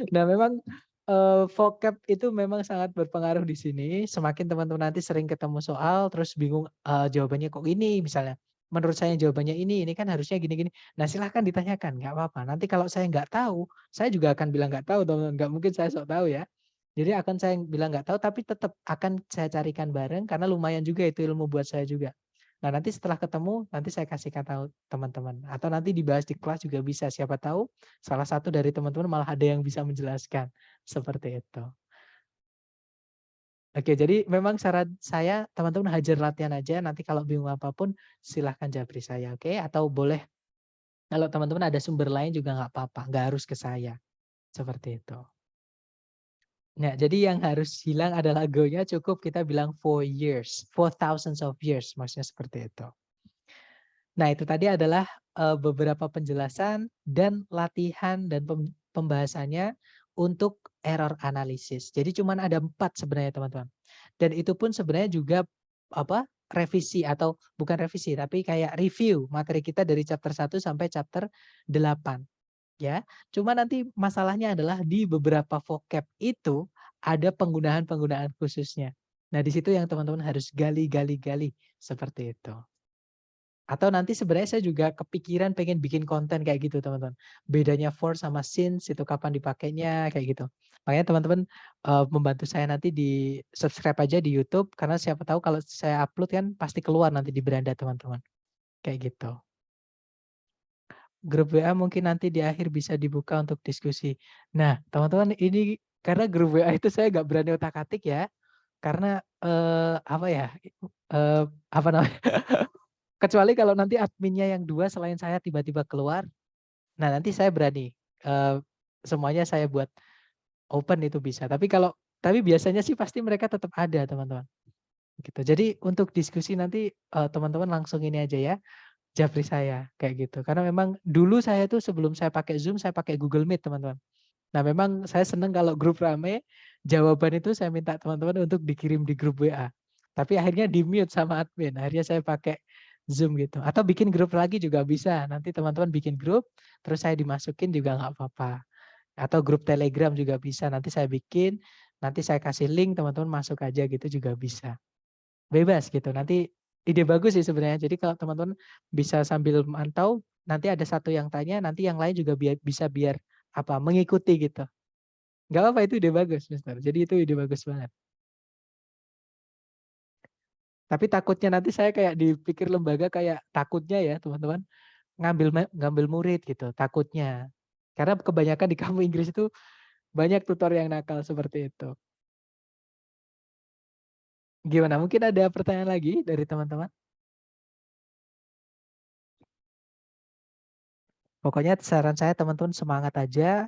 Nah, memang vocab itu memang sangat berpengaruh di sini. Semakin teman-teman nanti sering ketemu soal, terus bingung jawabannya kok ini misalnya. Menurut saya jawabannya ini kan harusnya gini-gini. Nah, silahkan ditanyakan, nggak apa-apa. Nanti kalau saya nggak tahu, saya juga akan bilang nggak tahu, teman-teman. Nggak mungkin saya sok tahu ya. Jadi akan saya bilang nggak tahu, tapi tetap akan saya carikan bareng karena lumayan juga itu ilmu buat saya juga. Nah, nanti setelah ketemu, nanti saya kasihkan tahu teman-teman. Atau nanti dibahas di kelas juga bisa. Siapa tahu salah satu dari teman-teman malah ada yang bisa menjelaskan. Seperti itu. Oke, jadi memang saran saya teman-teman hajar latihan aja. Nanti kalau bingung apapun silahkan japri saya, oke? Atau boleh kalau teman-teman ada sumber lain juga nggak apa-apa. Nggak harus ke saya. Seperti itu. Nah, jadi yang harus hilang adalah go-nya cukup kita bilang 4 years. 4 thousands of years. Maksudnya seperti itu. Nah, itu tadi adalah beberapa penjelasan dan latihan dan pembahasannya untuk error analysis. Jadi cuman ada 4 sebenarnya teman-teman. Dan itu pun sebenarnya juga revisi atau bukan revisi tapi kayak review materi kita dari chapter 1 sampai chapter 8 ya. Cuma nanti masalahnya adalah di beberapa vocab itu ada penggunaan-penggunaan khususnya. Nah, di situ yang teman-teman harus gali seperti itu. Atau nanti sebenarnya saya juga kepikiran pengen bikin konten kayak gitu teman-teman. Bedanya for sama since itu kapan dipakainya kayak gitu. Makanya teman-teman membantu saya nanti di subscribe aja di YouTube karena siapa tahu kalau saya upload kan pasti keluar nanti di beranda teman-teman. Kayak gitu. Grup WA mungkin nanti di akhir bisa dibuka untuk diskusi. Nah, teman-teman ini karena grup WA itu saya nggak berani otak-atik ya. Karena apa ya? Apa namanya? Kecuali kalau nanti adminnya yang 2 selain saya tiba-tiba keluar, nah nanti saya berani, semuanya saya buat open itu bisa. Tapi biasanya sih pasti mereka tetap ada teman-teman, gitu. Jadi untuk diskusi nanti, teman-teman langsung ini aja ya, japri saya, kayak gitu. Karena memang dulu saya tuh sebelum saya pakai Zoom, saya pakai Google Meet teman-teman. Nah, memang saya senang kalau grup rame, jawaban itu saya minta teman-teman untuk dikirim di grup WA. Tapi akhirnya di-mute sama admin, akhirnya saya pakai Zoom gitu. Atau bikin grup lagi juga bisa, nanti teman-teman bikin grup, terus saya dimasukin juga nggak apa-apa. Atau grup Telegram juga bisa, nanti saya bikin, nanti saya kasih link, teman-teman masuk aja gitu juga bisa. Bebas gitu, nanti ide bagus sih sebenarnya. Jadi kalau teman-teman bisa sambil mantau, nanti ada satu yang tanya, nanti yang lain juga bisa biar mengikuti gitu. Nggak apa-apa, itu ide bagus, Mister. Jadi itu ide bagus banget. Tapi takutnya nanti saya kayak dipikir lembaga kayak takutnya ya teman-teman ngambil murid gitu, takutnya. Karena kebanyakan di kampus Inggris itu banyak tutor yang nakal seperti itu. Gimana? Mungkin ada pertanyaan lagi dari teman-teman? Pokoknya saran saya teman-teman semangat aja,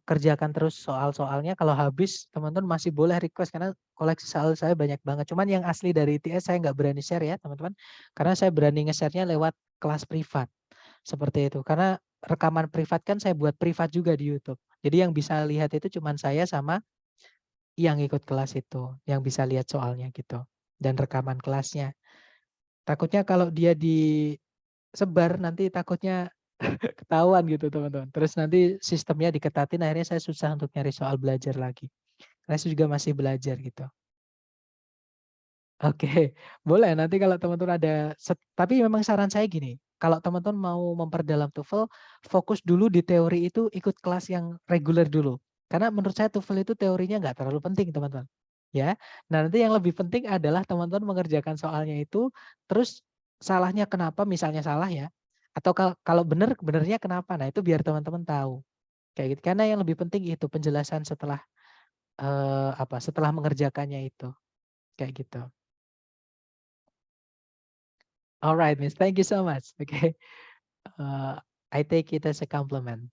kerjakan terus soal-soalnya. Kalau habis teman-teman masih boleh request karena koleksi soal saya banyak banget. Cuman yang asli dari ITS saya nggak berani share ya teman-teman. Karena saya berani nge-share-nya lewat kelas privat. Seperti itu. Karena rekaman privat kan saya buat privat juga di YouTube. Jadi yang bisa lihat itu cuman saya sama yang ikut kelas itu. Yang bisa lihat soalnya gitu. Dan rekaman kelasnya. Takutnya kalau dia disebar nanti takutnya ketahuan gitu teman-teman. Terus nanti sistemnya diketatin akhirnya saya susah untuk nyari soal belajar lagi. Karena saya juga masih belajar gitu. Oke, boleh nanti kalau teman-teman ada tapi memang saran saya gini, kalau teman-teman mau memperdalam TOEFL, fokus dulu di teori itu ikut kelas yang reguler dulu. Karena menurut saya TOEFL itu teorinya nggak terlalu penting teman-teman. Ya, nah nanti yang lebih penting adalah teman-teman mengerjakan soalnya itu, terus salahnya kenapa misalnya salah ya, atau kalau benar benernya kenapa, nah itu biar teman-teman tahu. Kayak gitu, karena yang lebih penting itu penjelasan setelah, setelah mengerjakannya itu, kayak gitu. Alright, Miss. Thank you so much. Okay. I take it as a compliment.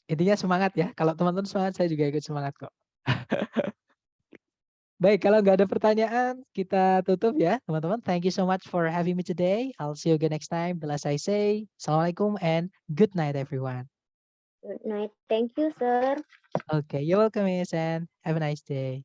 Intinya semangat ya. Kalau teman-teman semangat, saya juga ikut semangat kok. Baik, kalau nggak ada pertanyaan, kita tutup ya, teman-teman. Thank you so much for having me today. I'll see you again next time. The last I say, Assalamualaikum and good night, everyone. Good night. Thank you, sir. Okay, you're welcome, Miss, and have a nice day.